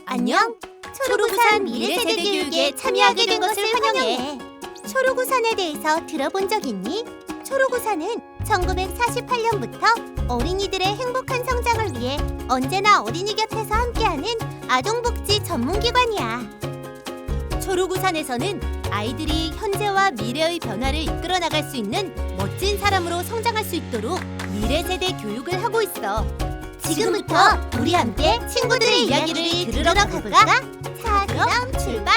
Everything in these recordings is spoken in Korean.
안녕. 초록우산 미래세대교육에 참여하게 된 것을 환영해. 초록우산에 대해서 들어본 적 있니? 초록우산은 1948년부터 어린이들의 행복한 성장을 위해 언제나 어린이 곁에서 함께하는 아동복지 전문기관이야. 초록우산에서는 아이들이 현재와 미래의 변화를 이끌어 나갈 수 있는 멋진 사람으로 성장할 수 있도록 미래세대 교육을 하고 있어. 지금부터 우리 함께 친구들의 이야기를 들으러 가볼까? 자, 그럼 출발!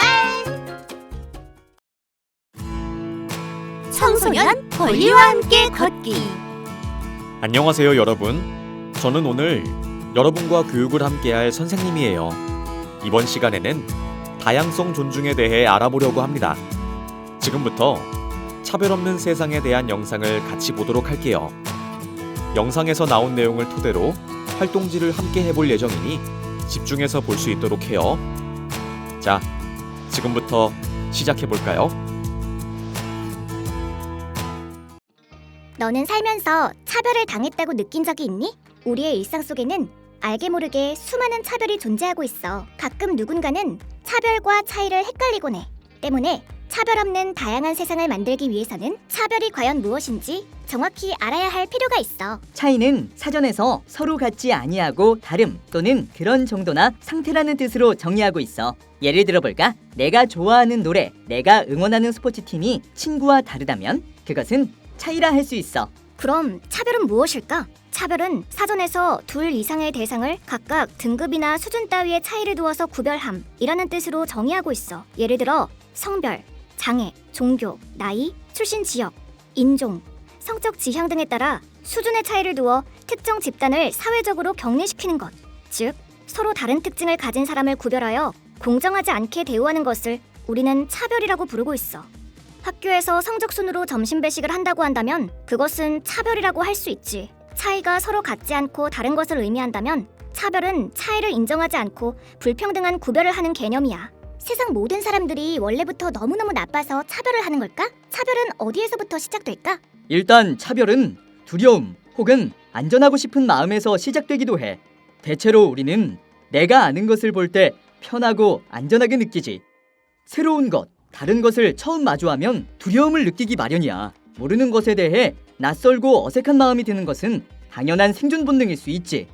청소년 권리와 함께 걷기. 안녕하세요, 여러분. 저는 오늘 여러분과 교육을 함께할 선생님이에요. 이번 시간에는 다양성 존중에 대해 알아보려고 합니다. 지금부터 차별 없는 세상에 대한 영상을 같이 보도록 할게요. 영상에서 나온 내용을 토대로 활동지를 함께 해볼 예정이니 집중해서 볼 수 있도록 해요. 자, 지금부터 시작해볼까요? 너는 살면서 차별을 당했다고 느낀 적이 있니? 우리의 일상 속에는 알게 모르게 수많은 차별이 존재하고 있어. 가끔 누군가는 차별과 차이를 헷갈리곤 해. 때문에 차별 없는 다양한 세상을 만들기 위해서는 차별이 과연 무엇인지 정확히 알아야 할 필요가 있어. 차이는 사전에서 서로 같지 아니하고 다름 또는 그런 정도나 상태라는 뜻으로 정의하고 있어. 예를 들어볼까? 내가 좋아하는 노래, 내가 응원하는 스포츠팀이 친구와 다르다면 그것은 차이라 할 수 있어. 그럼 차별은 무엇일까? 차별은 사전에서 둘 이상의 대상을 각각 등급이나 수준 따위의 차이를 두어서 구별함이라는 뜻으로 정의하고 있어. 예를 들어 성별, 장애, 종교, 나이, 출신 지역, 인종, 성적 지향 등에 따라 수준의 차이를 두어 특정 집단을 사회적으로 격리시키는 것. 즉, 서로 다른 특징을 가진 사람을 구별하여 공정하지 않게 대우하는 것을 우리는 차별이라고 부르고 있어. 학교에서 성적 순으로 점심 배식을 한다고 한다면 그것은 차별이라고 할 수 있지. 차이가 서로 같지 않고 다른 것을 의미한다면 차별은 차이를 인정하지 않고 불평등한 구별을 하는 개념이야. 세상 모든 사람들이 원래부터 너무너무 나빠서 차별을 하는 걸까? 차별은 어디에서부터 시작될까? 일단 차별은 두려움 혹은 안전하고 싶은 마음에서 시작되기도 해. 대체로 우리는 내가 아는 것을 볼 때 편하고 안전하게 느끼지. 새로운 것, 다른 것을 처음 마주하면 두려움을 느끼기 마련이야. 모르는 것에 대해 낯설고 어색한 마음이 드는 것은 당연한 생존 본능일 수 있지.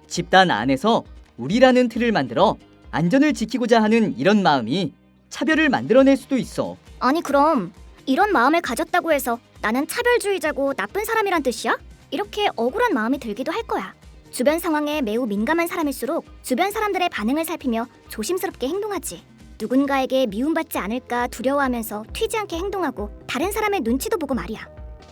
집단 안에서 우리라는 틀을 만들어 안전을 지키고자 하는 이런 마음이 차별을 만들어낼 수도 있어. 아니 그럼 이런 마음을 가졌다고 해서 나는 차별주의자고 나쁜 사람이란 뜻이야? 이렇게 억울한 마음이 들기도 할 거야. 주변 상황에 매우 민감한 사람일수록 주변 사람들의 반응을 살피며 조심스럽게 행동하지. 누군가에게 미움받지 않을까 두려워하면서 튀지 않게 행동하고 다른 사람의 눈치도 보고 말이야.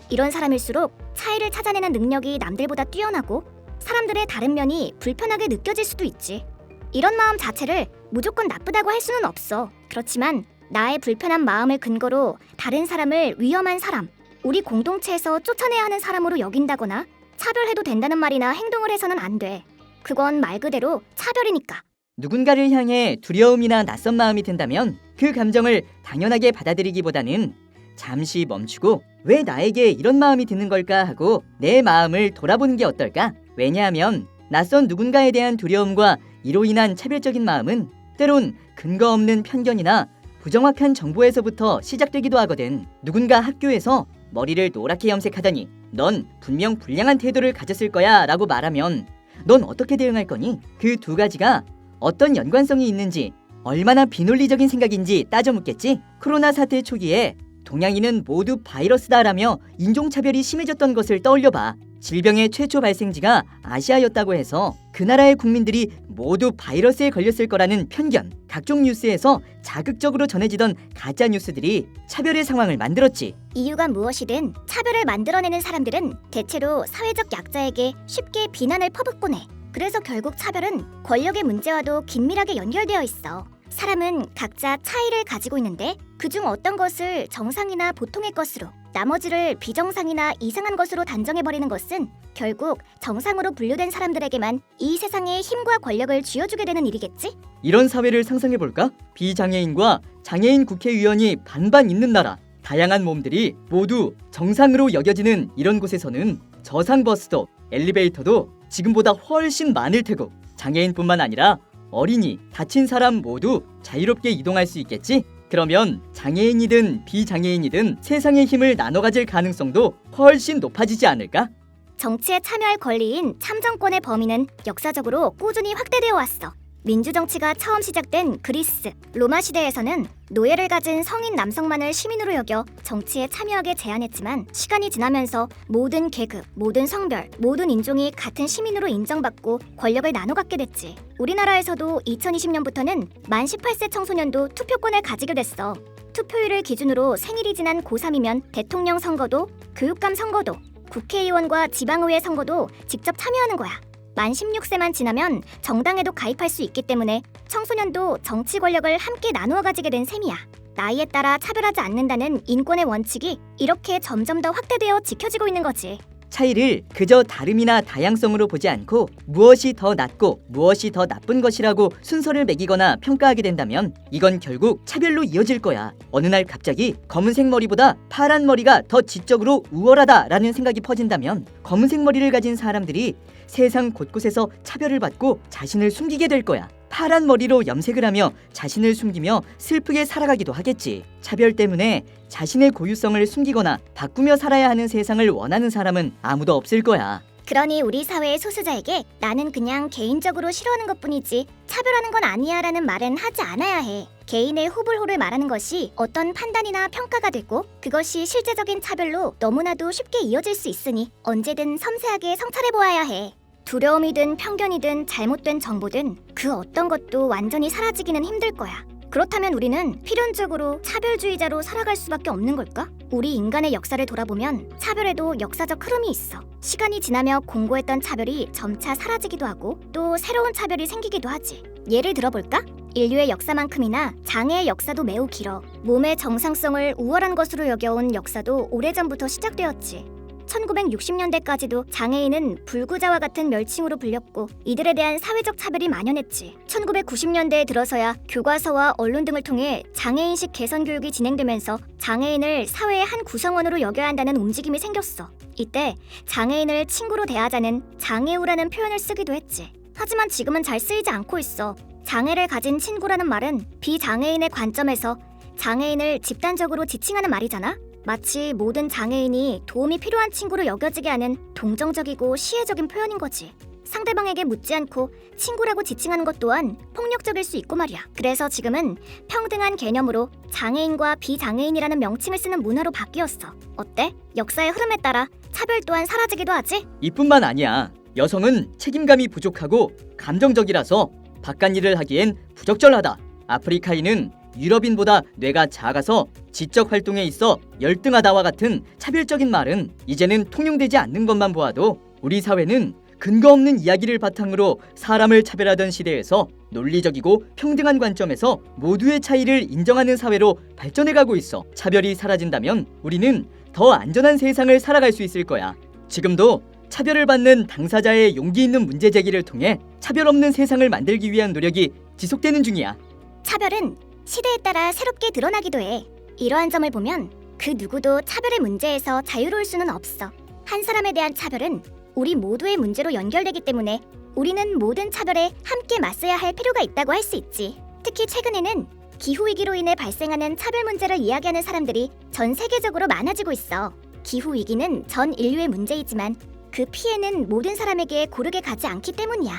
이런 사람일수록 차이를 찾아내는 능력이 남들보다 뛰어나고 사람들의 다른 면이 불편하게 느껴질 수도 있지. 이런 마음 자체를 무조건 나쁘다고 할 수는 없어. 그렇지만 나의 불편한 마음을 근거로 다른 사람을 위험한 사람, 우리 공동체에서 쫓아내야 하는 사람으로 여긴다거나 차별해도 된다는 말이나 행동을 해서는 안 돼. 그건 말 그대로 차별이니까. 누군가를 향해 두려움이나 낯선 마음이 든다면 그 감정을 당연하게 받아들이기보다는 잠시 멈추고 왜 나에게 이런 마음이 드는 걸까 하고 내 마음을 돌아보는 게 어떨까? 왜냐하면 낯선 누군가에 대한 두려움과 이로 인한 차별적인 마음은 때론 근거 없는 편견이나 부정확한 정보에서부터 시작되기도 하거든. 누군가 학교에서 머리를 노랗게 염색하더니 넌 분명 불량한 태도를 가졌을 거야 라고 말하면 넌 어떻게 대응할 거니? 그 두 가지가 어떤 연관성이 있는지 얼마나 비논리적인 생각인지 따져 묻겠지? 코로나 사태 초기에 동양인은 모두 바이러스다라며 인종차별이 심해졌던 것을 떠올려봐. 질병의 최초 발생지가 아시아였다고 해서 그 나라의 국민들이 모두 바이러스에 걸렸을 거라는 편견, 각종 뉴스에서 자극적으로 전해지던 가짜 뉴스들이 차별의 상황을 만들었지. 이유가 무엇이든 차별을 만들어내는 사람들은 대체로 사회적 약자에게 쉽게 비난을 퍼붓곤 해. 그래서 결국 차별은 권력의 문제와도 긴밀하게 연결되어 있어. 사람은 각자 차이를 가지고 있는데 그중 어떤 것을 정상이나 보통의 것으로 나머지를 비정상이나 이상한 것으로 단정해버리는 것은 결국 정상으로 분류된 사람들에게만 이 세상의 힘과 권력을 쥐어주게 되는 일이겠지? 이런 사회를 상상해볼까? 비장애인과 장애인 국회의원이 반반 있는 나라, 다양한 몸들이 모두 정상으로 여겨지는 이런 곳에서는 저상버스도 엘리베이터도 지금보다 훨씬 많을 테고 장애인뿐만 아니라 어린이, 다친 사람 모두 자유롭게 이동할 수 있겠지? 그러면 장애인이든 비장애인이든 세상의 힘을 나눠 가질 가능성도 훨씬 높아지지 않을까? 정치에 참여할 권리인 참정권의 범위는 역사적으로 꾸준히 확대되어 왔어. 민주정치가 처음 시작된 그리스, 로마 시대에서는 노예를 가진 성인 남성만을 시민으로 여겨 정치에 참여하게 제한했지만 시간이 지나면서 모든 계급, 모든 성별, 모든 인종이 같은 시민으로 인정받고 권력을 나눠 갖게 됐지. 우리나라에서도 2020년부터는 만 18세 청소년도 투표권을 가지게 됐어. 투표율을 기준으로 생일이 지난 고3이면 대통령 선거도, 교육감 선거도, 국회의원과 지방의회 선거도 직접 참여하는 거야. 만 16세만 지나면 정당에도 가입할 수 있기 때문에 청소년도 정치 권력을 함께 나누어 가지게 된 셈이야. 나이에 따라 차별하지 않는다는 인권의 원칙이 이렇게 점점 더 확대되어 지켜지고 있는 거지. 차이를 그저 다름이나 다양성으로 보지 않고 무엇이 더 낫고 무엇이 더 나쁜 것이라고 순서를 매기거나 평가하게 된다면 이건 결국 차별로 이어질 거야. 어느 날 갑자기 검은색 머리보다 파란 머리가 더 지적으로 우월하다라는 생각이 퍼진다면 검은색 머리를 가진 사람들이 세상 곳곳에서 차별을 받고 자신을 숨기게 될 거야. 파란 머리로 염색을 하며 자신을 숨기며 슬프게 살아가기도 하겠지. 차별 때문에 자신의 고유성을 숨기거나 바꾸며 살아야 하는 세상을 원하는 사람은 아무도 없을 거야. 그러니 우리 사회의 소수자에게 나는 그냥 개인적으로 싫어하는 것뿐이지 차별하는 건 아니야 라는 말은 하지 않아야 해. 개인의 호불호를 말하는 것이 어떤 판단이나 평가가 되고 그것이 실제적인 차별로 너무나도 쉽게 이어질 수 있으니 언제든 섬세하게 성찰해 보아야 해. 두려움이든 편견이든 잘못된 정보든 그 어떤 것도 완전히 사라지기는 힘들 거야. 그렇다면 우리는 필연적으로 차별주의자로 살아갈 수밖에 없는 걸까? 우리 인간의 역사를 돌아보면 차별에도 역사적 흐름이 있어. 시간이 지나며 공고했던 차별이 점차 사라지기도 하고 또 새로운 차별이 생기기도 하지. 예를 들어볼까? 인류의 역사만큼이나 장애의 역사도 매우 길어. 몸의 정상성을 우월한 것으로 여겨온 역사도 오래전부터 시작되었지. 1960년대까지도 장애인은 불구자와 같은 멸칭으로 불렸고 이들에 대한 사회적 차별이 만연했지. 1990년대에 들어서야 교과서와 언론 등을 통해 장애인식 개선 교육이 진행되면서 장애인을 사회의 한 구성원으로 여겨야 한다는 움직임이 생겼어. 이때 장애인을 친구로 대하자는 장애우라는 표현을 쓰기도 했지. 하지만 지금은 잘 쓰이지 않고 있어. 장애를 가진 친구라는 말은 비장애인의 관점에서 장애인을 집단적으로 지칭하는 말이잖아. 마치 모든 장애인이 도움이 필요한 친구로 여겨지게 하는 동정적이고 시혜적인 표현인 거지. 상대방에게 묻지 않고 친구라고 지칭하는 것 또한 폭력적일 수 있고 말이야. 그래서 지금은 평등한 개념으로 장애인과 비장애인이라는 명칭을 쓰는 문화로 바뀌었어. 어때? 역사의 흐름에 따라 차별 또한 사라지기도 하지? 이뿐만 아니야. 여성은 책임감이 부족하고 감정적이라서 바깥일을 하기엔 부적절하다. 아프리카인은 유럽인보다 뇌가 작아서 지적 활동에 있어 열등하다와 같은 차별적인 말은 이제는 통용되지 않는 것만 보아도 우리 사회는 근거 없는 이야기를 바탕으로 사람을 차별하던 시대에서 논리적이고 평등한 관점에서 모두의 차이를 인정하는 사회로 발전해가고 있어. 차별이 사라진다면 우리는 더 안전한 세상을 살아갈 수 있을 거야. 지금도 차별을 받는 당사자의 용기 있는 문제 제기를 통해 차별 없는 세상을 만들기 위한 노력이 지속되는 중이야. 차별은 시대에 따라 새롭게 드러나기도 해. 이러한 점을 보면 그 누구도 차별의 문제에서 자유로울 수는 없어. 한 사람에 대한 차별은 우리 모두의 문제로 연결되기 때문에 우리는 모든 차별에 함께 맞서야 할 필요가 있다고 할 수 있지. 특히 최근에는 기후위기로 인해 발생하는 차별 문제를 이야기하는 사람들이 전 세계적으로 많아지고 있어. 기후위기는 전 인류의 문제이지만 그 피해는 모든 사람에게 고르게 가지 않기 때문이야.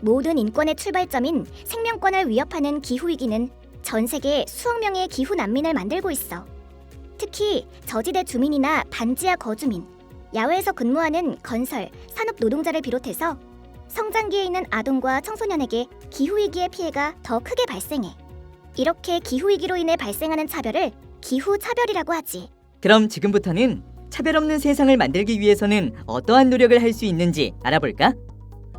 모든 인권의 출발점인 생명권을 위협하는 기후위기는 전 세계 수억 명의 기후 난민을 만들고 있어. 특히 저지대 주민이나 반지하 거주민, 야외에서 근무하는 건설, 산업 노동자를 비롯해서 성장기에 있는 아동과 청소년에게 기후위기의 피해가 더 크게 발생해. 이렇게 기후위기로 인해 발생하는 차별을 기후차별이라고 하지. 그럼 지금부터는 차별 없는 세상을 만들기 위해서는 어떠한 노력을 할 수 있는지 알아볼까?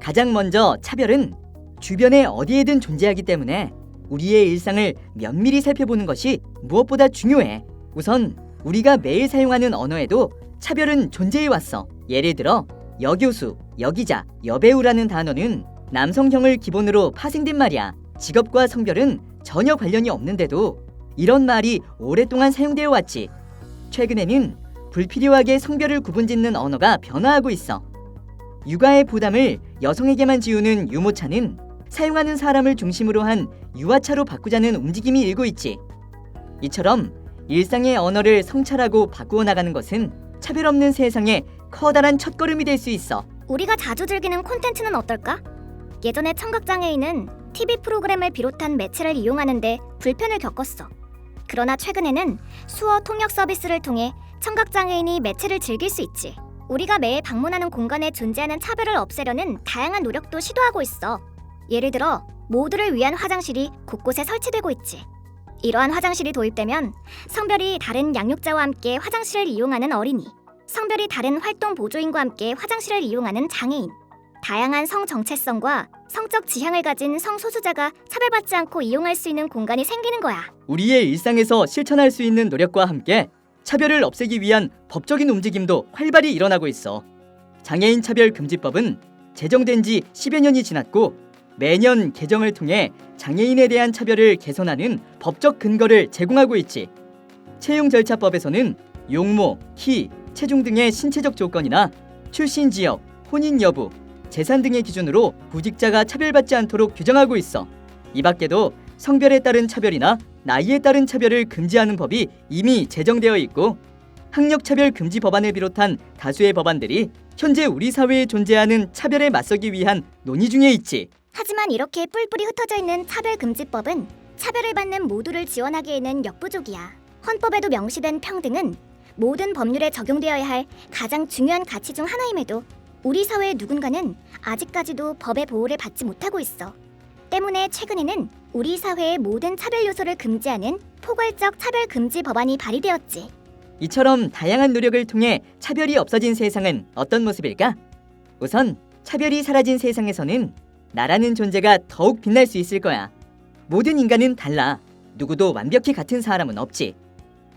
가장 먼저 차별은 주변에 어디에든 존재하기 때문에 우리의 일상을 면밀히 살펴보는 것이 무엇보다 중요해. 우선 우리가 매일 사용하는 언어에도 차별은 존재해왔어. 예를 들어 여교수, 여기자, 여배우라는 단어는 남성형을 기본으로 파생된 말이야. 직업과 성별은 전혀 관련이 없는데도 이런 말이 오랫동안 사용되어 왔지. 최근에는 불필요하게 성별을 구분짓는 언어가 변화하고 있어. 육아의 부담을 여성에게만 지우는 유모차는 사용하는 사람을 중심으로 한 유아차로 바꾸자는 움직임이 일고 있지. 이처럼 일상의 언어를 성찰하고 바꾸어 나가는 것은 차별 없는 세상의 커다란 첫걸음이 될 수 있어. 우리가 자주 즐기는 콘텐츠는 어떨까? 예전에 청각장애인은 TV 프로그램을 비롯한 매체를 이용하는데 불편을 겪었어. 그러나 최근에는 수어 통역 서비스를 통해 청각장애인이 매체를 즐길 수 있지. 우리가 매일 방문하는 공간에 존재하는 차별을 없애려는 다양한 노력도 시도하고 있어. 예를 들어 모두를 위한 화장실이 곳곳에 설치되고 있지. 이러한 화장실이 도입되면 성별이 다른 양육자와 함께 화장실을 이용하는 어린이, 성별이 다른 활동 보조인과 함께 화장실을 이용하는 장애인, 다양한 성 정체성과 성적 지향을 가진 성소수자가 차별받지 않고 이용할 수 있는 공간이 생기는 거야. 우리의 일상에서 실천할 수 있는 노력과 함께 차별을 없애기 위한 법적인 움직임도 활발히 일어나고 있어. 장애인 차별 금지법은 제정된 지 10여 년이 지났고 매년 개정을 통해 장애인에 대한 차별을 개선하는 법적 근거를 제공하고 있지. 채용절차법에서는 용모, 키, 체중 등의 신체적 조건이나 출신 지역, 혼인 여부, 재산 등의 기준으로 구직자가 차별받지 않도록 규정하고 있어. 이 밖에도 성별에 따른 차별이나 나이에 따른 차별을 금지하는 법이 이미 제정되어 있고 학력차별 금지 법안을 비롯한 다수의 법안들이 현재 우리 사회에 존재하는 차별에 맞서기 위한 논의 중에 있지. 하지만 이렇게 뿔뿔이 흩어져 있는 차별금지법은 차별을 받는 모두를 지원하기에는 역부족이야. 헌법에도 명시된 평등은 모든 법률에 적용되어야 할 가장 중요한 가치 중 하나임에도 우리 사회의 누군가는 아직까지도 법의 보호를 받지 못하고 있어. 때문에 최근에는 우리 사회의 모든 차별 요소를 금지하는 포괄적 차별금지 법안이 발의되었지. 이처럼 다양한 노력을 통해 차별이 없어진 세상은 어떤 모습일까? 우선 차별이 사라진 세상에서는 나라는 존재가 더욱 빛날 수 있을 거야. 모든 인간은 달라. 누구도 완벽히 같은 사람은 없지.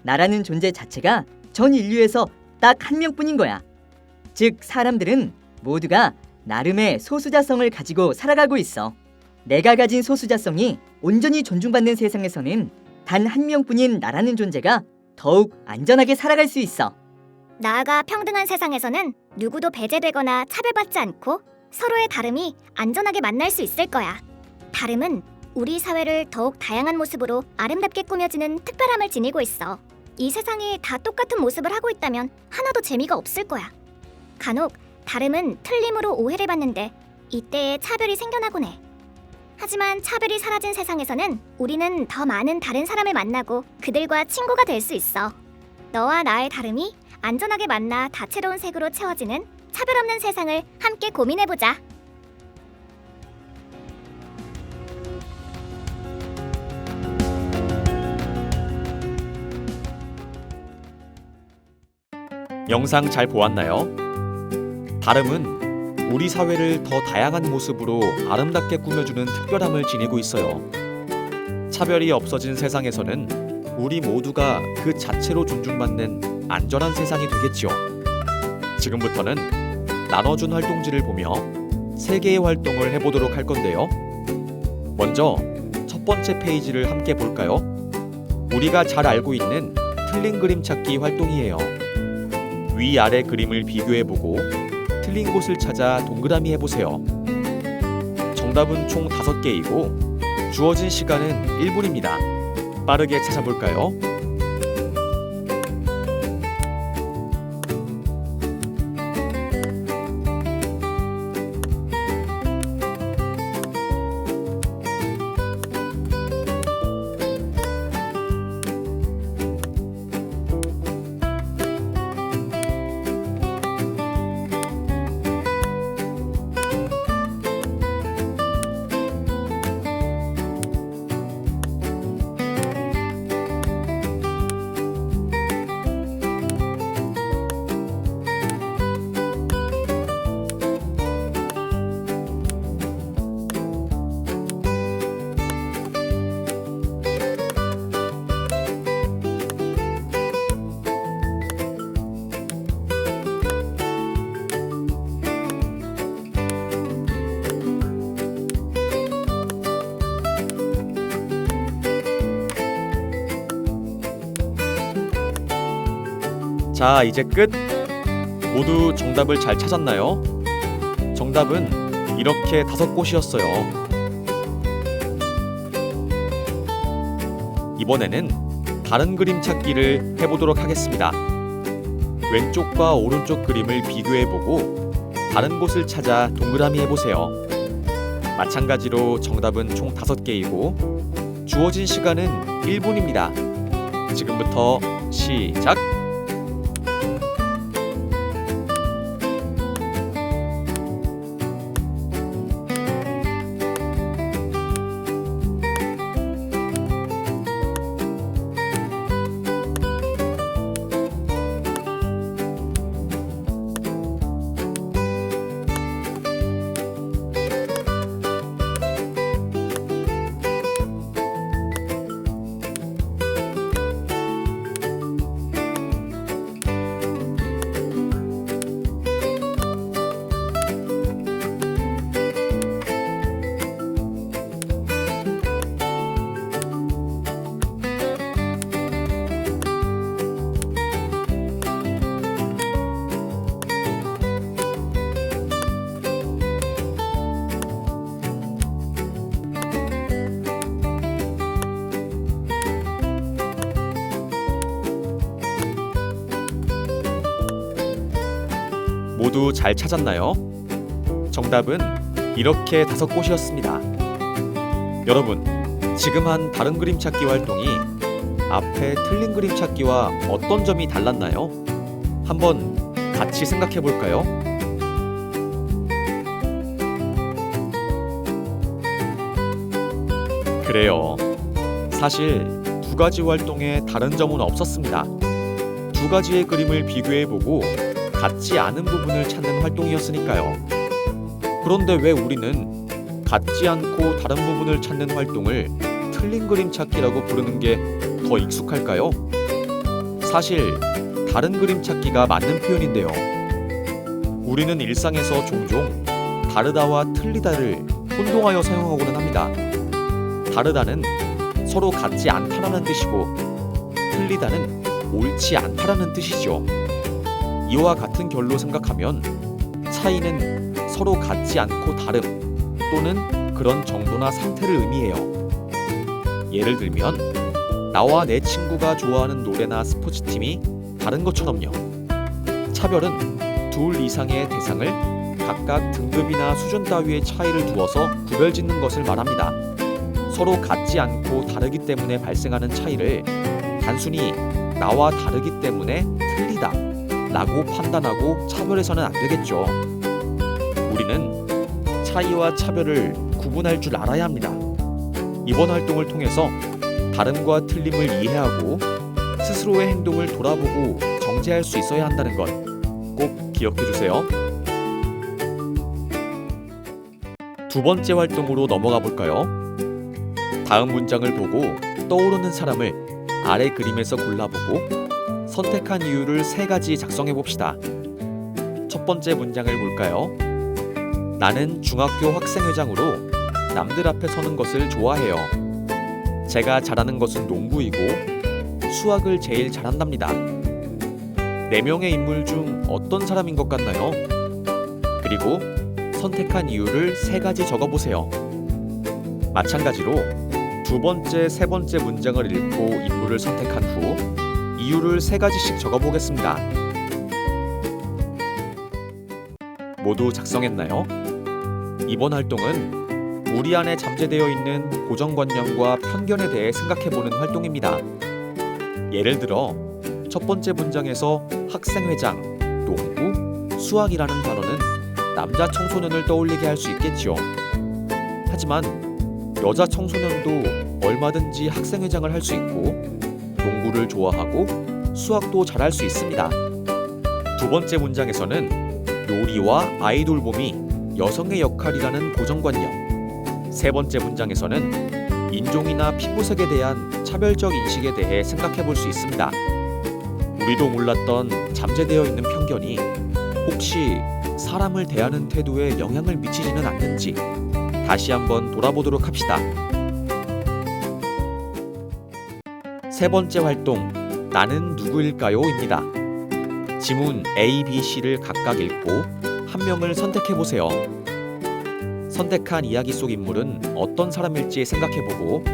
나라는 존재 자체가 전 인류에서 딱 한 명뿐인 거야. 즉 사람들은 모두가 나름의 소수자성을 가지고 살아가고 있어. 내가 가진 소수자성이 온전히 존중받는 세상에서는 단 한 명뿐인 나라는 존재가 더욱 안전하게 살아갈 수 있어. 나아가 평등한 세상에서는 누구도 배제되거나 차별받지 않고 서로의 다름이 안전하게 만날 수 있을 거야. 다름은 우리 사회를 더욱 다양한 모습으로 아름답게 꾸며주는 특별함을 지니고 있어. 이 세상이 다 똑같은 모습을 하고 있다면 하나도 재미가 없을 거야. 간혹 다름은 틀림으로 오해를 받는데 이때에 차별이 생겨나곤 해. 하지만 차별이 사라진 세상에서는 우리는 더 많은 다른 사람을 만나고 그들과 친구가 될 수 있어. 너와 나의 다름이 안전하게 만나 다채로운 색으로 채워지는 차별 없는 세상을 함께 고민해보자. 영상 잘 보았나요? 다름은 우리 사회를 더 다양한 모습으로 아름답게 꾸며주는 특별함을 지니고 있어요. 차별이 없어진 세상에서는 우리 모두가 그 자체로 존중받는 안전한 세상이 되겠지요. 지금부터는 나눠준 활동지를 보며 3개의 활동을 해보도록 할 건데요. 먼저 첫 번째 페이지를 함께 볼까요? 우리가 잘 알고 있는 틀린 그림 찾기 활동이에요. 위아래 그림을 비교해보고 틀린 곳을 찾아 동그라미 해보세요. 정답은 총 5개이고 주어진 시간은 1분입니다. 빠르게 찾아볼까요? 자, 이제 끝! 모두 정답을 잘 찾았나요? 정답은 이렇게 5곳이었어요. 이번에는 다른 그림 찾기를 해보도록 하겠습니다. 왼쪽과 오른쪽 그림을 비교해보고 다른 곳을 찾아 동그라미 해보세요. 마찬가지로 정답은 총 5개이고 주어진 시간은 1분입니다. 지금부터 시작! 모두 잘 찾았나요? 정답은 이렇게 5곳이었습니다. 여러분, 지금 한 다른 그림 찾기 활동이 앞에 틀린 그림 찾기와 어떤 점이 달랐나요? 한번 같이 생각해 볼까요? 그래요. 사실 2가지 활동에 다른 점은 없었습니다. 2가지의 그림을 비교해보고 같지 않은 부분을 찾는 활동이었으니까요. 그런데 왜 우리는 같지 않고 다른 부분을 찾는 활동을 틀린 그림 찾기라고 부르는 게 더 익숙할까요? 사실 다른 그림 찾기가 맞는 표현인데요. 우리는 일상에서 종종 다르다와 틀리다를 혼동하여 사용하고는 합니다. 다르다는 서로 같지 않다라는 뜻이고 틀리다는 옳지 않다라는 뜻이죠. 이와 같은 결로 생각하면 차이는 서로 같지 않고 다름 또는 그런 정도나 상태를 의미해요. 예를 들면 나와 내 친구가 좋아하는 노래나 스포츠팀이 다른 것처럼요. 차별은 둘 이상의 대상을 각각 등급이나 수준 따위의 차이를 두어서 구별짓는 것을 말합니다. 서로 같지 않고 다르기 때문에 발생하는 차이를 단순히 나와 다르기 때문에 틀리다 라고 판단하고 차별해서는 안 되겠죠. 우리는 차이와 차별을 구분할 줄 알아야 합니다. 이번 활동을 통해서 다름과 틀림을 이해하고 스스로의 행동을 돌아보고 정죄할 수 있어야 한다는 것 꼭 기억해 주세요. 2번째 활동으로 넘어가 볼까요? 다음 문장을 보고 떠오르는 사람을 아래 그림에서 골라보고 선택한 이유를 3가지 작성해 봅시다. 첫 번째 문장을 볼까요? 나는 중학교 학생회장으로 남들 앞에 서는 것을 좋아해요. 제가 잘하는 것은 농구이고 수학을 제일 잘한답니다. 4명의 인물 중 어떤 사람인 것 같나요? 그리고 선택한 이유를 3가지 적어보세요. 마찬가지로 2번째, 3번째 문장을 읽고 인물을 선택한 후 이유를 3가지씩 적어보겠습니다. 모두 작성했나요? 이번 활동은 우리 안에 잠재되어 있는 고정관념과 편견에 대해 생각해보는 활동입니다. 예를 들어 첫 번째 문장에서 학생회장, 농구, 수학이라는 단어는 남자 청소년을 떠올리게 할 수 있겠지요. 하지만 여자 청소년도 얼마든지 학생회장을 할 수 있고 농구를 좋아하고 수학도 잘할 수 있습니다. 2번째 문장에서는 요리와 아이돌봄이 여성의 역할이라는 고정관념, 3번째 문장에서는 인종이나 피부색에 대한 차별적 인식에 대해 생각해 볼 수 있습니다. 우리도 몰랐던 잠재되어 있는 편견이 혹시 사람을 대하는 태도에 영향을 미치지는 않는지 다시 한번 돌아보도록 합시다. 3번째 활동, 나는 누구일까요?입니다. 지문 A, B, C를 각각 읽고 한 명을 선택해 보세요. 선택한 이야기 속 인물은 어떤 사람일지 생각해보고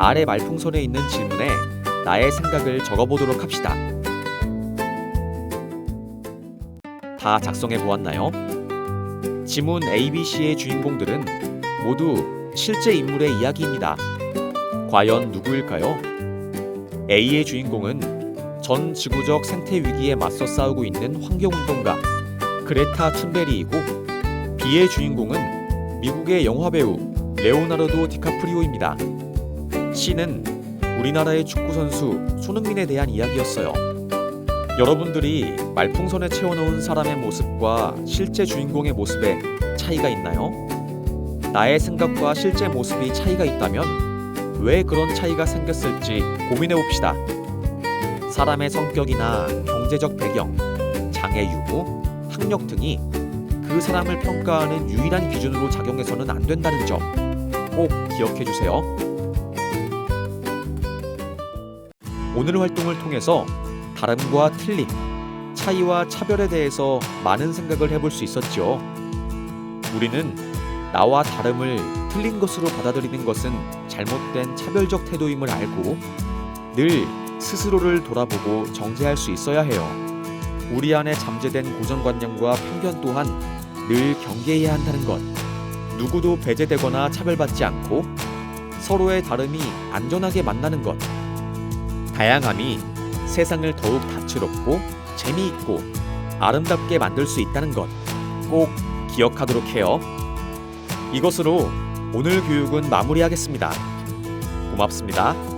아래 말풍선에 있는 질문에 나의 생각을 적어보도록 합시다. 다 작성해 보았나요? 지문 ABC의 주인공들은 모두 실제 인물의 이야기입니다. 과연 누구일까요? A의 주인공은 전 지구적 생태 위기에 맞서 싸우고 있는 환경운동가 그레타 툰베리이고, B의 주인공은 미국의 영화배우 레오나르도 디카프리오입니다. C는 우리나라의 축구선수 손흥민에 대한 이야기였어요. 여러분들이 말풍선에 채워놓은 사람의 모습과 실제 주인공의 모습에 차이가 있나요? 나의 생각과 실제 모습이 차이가 있다면 왜 그런 차이가 생겼을지 고민해봅시다. 사람의 성격이나 경제적 배경, 장애 유무, 학력 등이 그 사람을 평가하는 유일한 기준으로 작용해서는 안 된다는 점 꼭 기억해주세요. 오늘 활동을 통해서 다름과 틀림, 차이와 차별에 대해서 많은 생각을 해볼 수 있었죠. 우리는 나와 다름을 틀린 것으로 받아들이는 것은 잘못된 차별적 태도임을 알고 늘 스스로를 돌아보고 정죄할 수 있어야 해요. 우리 안에 잠재된 고정관념과 편견 또한 늘 경계해야 한다는 것. 누구도 배제되거나 차별받지 않고 서로의 다름이 안전하게 만나는 것. 다양함이 세상을 더욱 다채롭고 재미있고 아름답게 만들 수 있다는 것 꼭 기억하도록 해요. 이것으로 오늘 교육은 마무리하겠습니다. 고맙습니다.